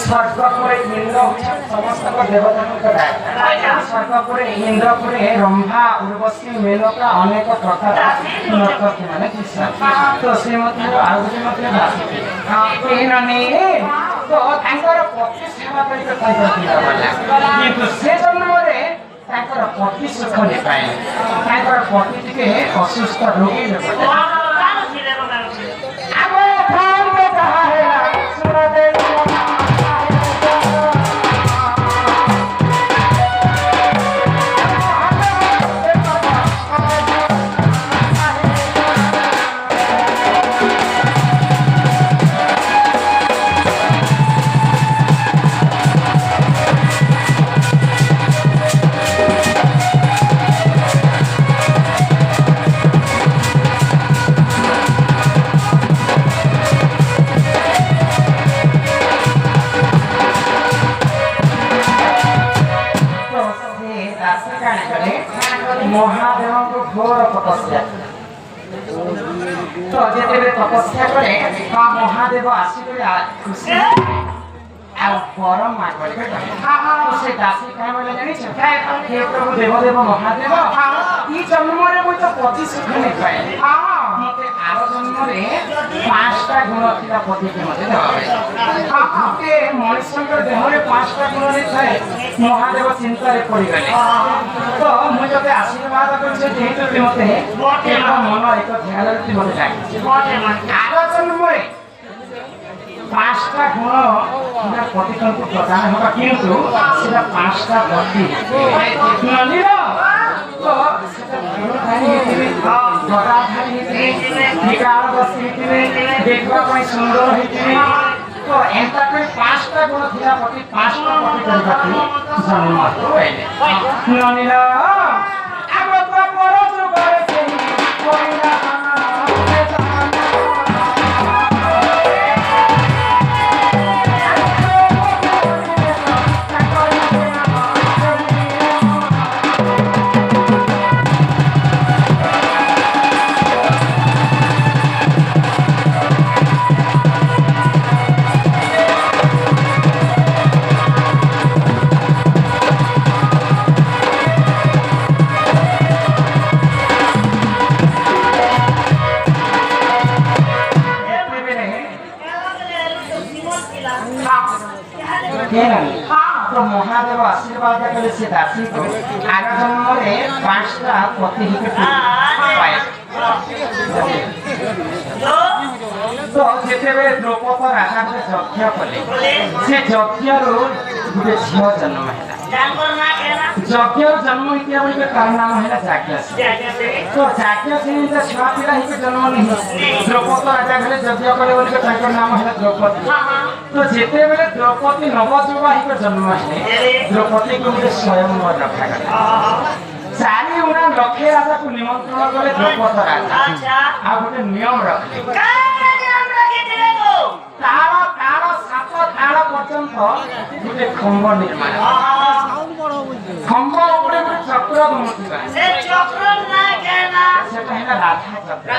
স্বর্গপুরে ইন্দ্র সমস্ত দেবতা স্বর্গপুরে ইন্দ্রপুরে রম্ভা উর্বশী মেনকা অনেক প্রকার নর্তকী মানে তো সে মধ্যে ଆଉ ଗୋଟେ ମଧ୍ୟ তো ତାଙ୍କର ପତି ସେବା କରିବା କିନ୍ତୁ ସେ ଜନ୍ମରେ ତାଙ୍କର ପତି ସୁଖ ନେପାଏ ତାଙ୍କର ପତି ଟିକେ ଅସୁସ୍ଥ ରୋଗୀ महादेव को घोर तपस्या तो जेते तपस्या करे महादेव आसी खुशी परम मागले तो से दासी काय बोले जानि छ हे प्रभु देवदेव महादेव ई जन्म रे मु तो पति सुख नै पाए मते आरो जन्म रे पांचटा गुण थिला पति के मते देबा के मनुष्य देह रे पांचटा गुण नै थाए महादेव चिंता रे पड़ी गले तो मु जते आशीर्वाद करछे जेते मते एक मन एक ध्यान रे मते जाय आरो जन्म रे पांचटा गुण ना पति को प्रदान होगा किंतु सेटा पांचटा गति नलिर तो सेटा गुणधारी हेतिबे गदाधारी हेतिबे निकार बसी हेतिबे देखबा पई सुंदर हेतिबे तो एंता कोई पांचटा गुण थिला पति पांचटा पति करबाती जन्म होइले नलिर आगत पर जो करे से कोइना तो महादेव आशीर्वाद कले से दासी को आग जन्म रे पांचटा पति ही पाए तो जेते द्रौपदी राजा के यज्ञ कले से यज्ञ रो गुटे झियो जन्म हैला यज्ञ जन्म इतिया बोले कार नाम हैला जाग्ञसेन तो जाग्ञसेन जे छुआ पिला ही के जन्म नहीं द्रौपदी राजा घरे यज्ञ कले बोले ताकर नाम हैला द्रौपदी तो जेते बेले द्रौपदी नवजुवा ही के जन्म है द्रौपदी को स्वयं रखा गला चाली उना लखे राजा को निमंत्रण करे द्रौपदी राजा अच्छा आ गोटे नियम रखले का नियम रखे दिले को तारो तारो निर्माण खंभ उपरे चक्र घुमुथिबा से चक्र ना केना सेटा हेला राधा चक्र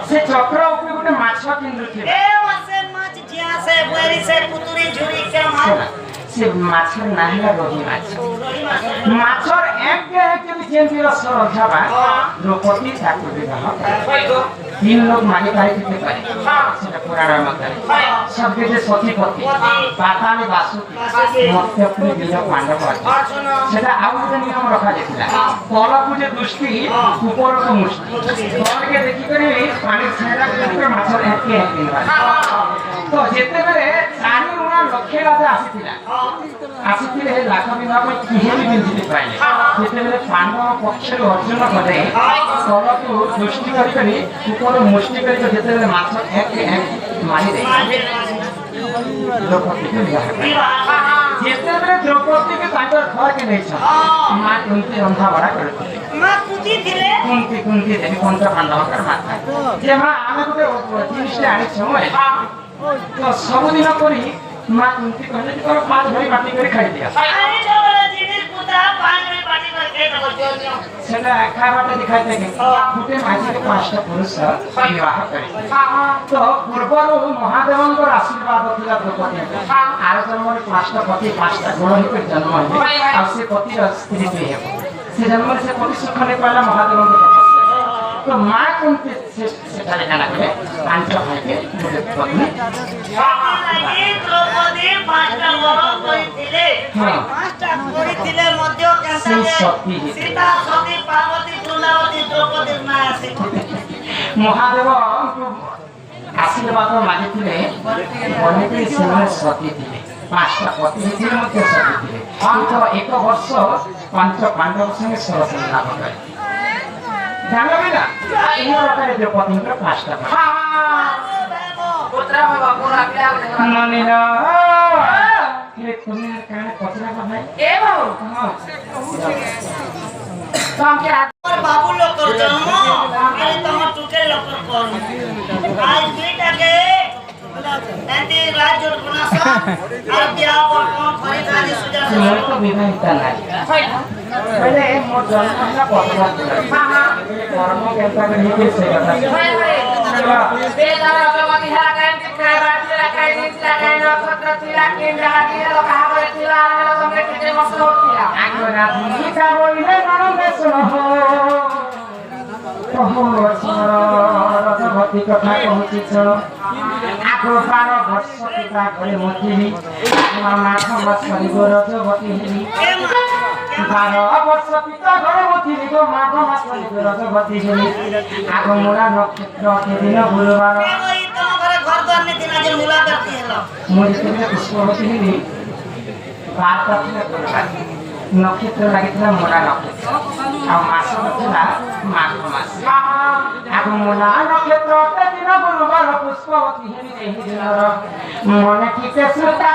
से चक्र उपरे गोटे माछ केन्द्रुथिबा ए वसे माछ जिया से बोरी से पुतुरी झुरी के मार से माछर नाहिला रोही माछर एक के भी जेंती रस रखाबा द्रौपदी ठाकुर विवाह तीन लोग मागे पाए कितने पाए सेटा पुराण मत सबके जे सतीपति पाताले वासुकी मत्यपुरी बीज पांडव सेटा आउ गोटे नियम रखा जायतिला तलकु जे दृष्टि ऊपर को मुष्टि तल के देखि करी पानी छेड़ा के माछर एक के तो जेते बेले चारि गुणा लक्ष्य राजा आसीथिले लाख बिना को किहे भी बिंदी पाइले जेते बेले पांडव पक्ष अर्जुन करे तलकु दृष्टि करी ऊपर मुष्टि करी जेते बेले माछ एक मारी दे द्रौपदी के विवाह जेते बेले द्रौपदी के ताकर घर के नहीं छ मां उनके रंधा बड़ा करते मां कुती थिले कुंती देवी पंच पांडव कर माता जे मां आमे गोटे जिनिस आनी छ तो सब दिन करी मां कुंती कहले कि तोर पांच भरी बाटी कर खाई दिया अरे डबल जिनिस पुत्रा पांच भरी बाटी कर के तो सेटा खा बाटे दिखाई दे फुटे माजी के पांचटा पुरुष विवाह करे तो पूर्वरु महादेवंकर आशीर्वाद थिला द्रौपदी आर जन्म में पांचटा पति पांचटा गुण ही जन्म है आ से पति स्त्री पे है से जन्म से पति सुख ने पाला महादेवंकर तो मां कुंती सेटा जाना करे पांच भाई के पत्नी लागी द्रौपदी पांचटा वरण करिथिले पांचटा करिथिले मध्य कांता सीता सती पार्वती द्रौपदी द्रौपदी मां आसे महादेव आशीर्वाद मागिथिले बनेती सेना सती थिले पांचटा पत्नी थिले मध्य सती थिले तो एक वर्ष पांच पांडव संगे सरसन लाभ करे जानो बिना इन प्रकार द्रौपदी का पांचटा पुत्रा बाबा पूरा क्या ननिना ये तुम्हें कहने पचरा का भाई ए बाबू काम क्या और बाबू लोग कर जन्म अरे तुम टूटे लोग कर आज बेटा के एंटी राज्य गुना सा अब क्या और कौन खरीदारी सुझा मैं तो विवाहिता नहीं पहले मोर जन्म का पचरा हां कर्म कैसा नहीं के से करता बेटा भगवती हरा कायम के राज्य ला कायम ला कायम नक्षत्र तिला केंद्र हाथी लोग कहावत तिला लोग में कितने मस्त होतिया आगो राधी का बोले नरम सुनो कहो सुनो रथवती कथा कहूची छ आगो 12 वर्ष पिता करे मोती मामा समस्त रथवती हेली 12 वर्ष पिता करे मोती गो मामा समस्त रथवती हेली आगो मोरा नक्षत्र के दिन गुरुवार वही तो घरे घर द्वार में दिन आज मुला करती है लोग मुझे तो पुष्पवती हेली बात करते नक्षत्र लागितला मोरा नक्षत्र आ मास नथिला माघ मास आगो मोरा नक्षत्र के दिन गुरुवार पुष्पवती हेली एही दिनर मन टिके सुता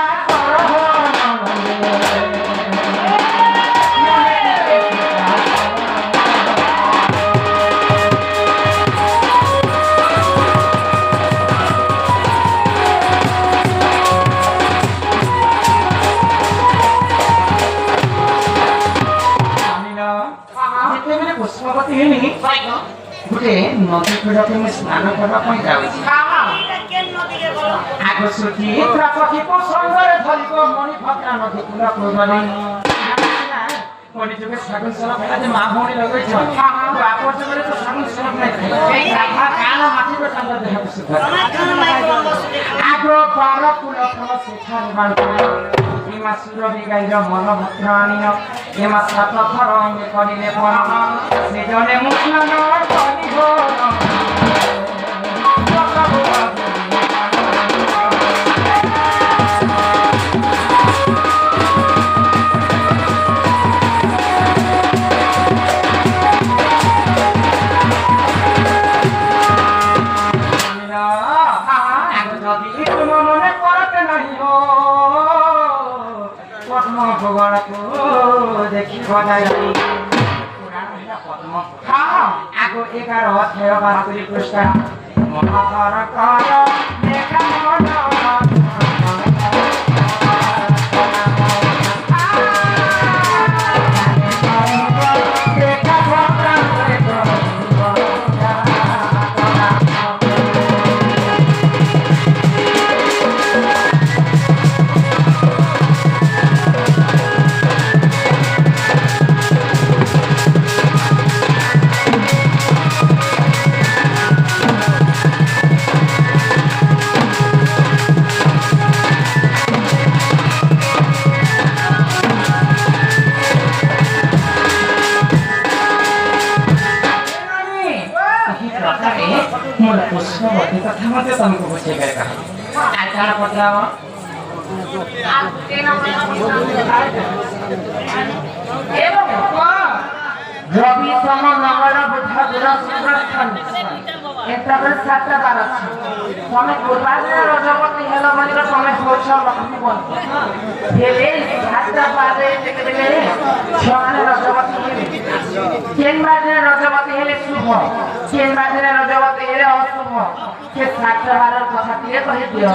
पुष्पवती हेली गुटे नदी कूड़क में स्नान करबा पई जाउछि आगो सुखी त्रापति को संगर धरिको मणि फकरा नदी कूड़क गले कोनी जगे सागुन सला फेला जे मां भौणी लगै छ आपो जगे तो सागुन सला नै राधा काला माटी को तंग देह सुख आगो पार कुल फल सेठा निर्माण एमा सुरभि गाइर मन भक्रानी एमा सात थर अंगे करिले पन से जने मुखन करि हो देखी बजाई आगो 11 13 12 पृष्ठ मनोहर कर देखा मते तुमको पूछे करेगा आज का बताओ एवं रवि सम मंगल बुध गुरु शुक्र शनि एतबे 7टा বার আছে তুমি গুরুবারে রজবতী হেলো মানে তুমি বলছ লক্ষ্মী বল হেলে 7টা বারে থেকে দিলে সমানে রজবতী হেলে তিন বারে রজবতী হেলে শুভ তিন বারে রজবতী হেলে অশুভ সে 7টা বারের কথা দিয়ে কই দিও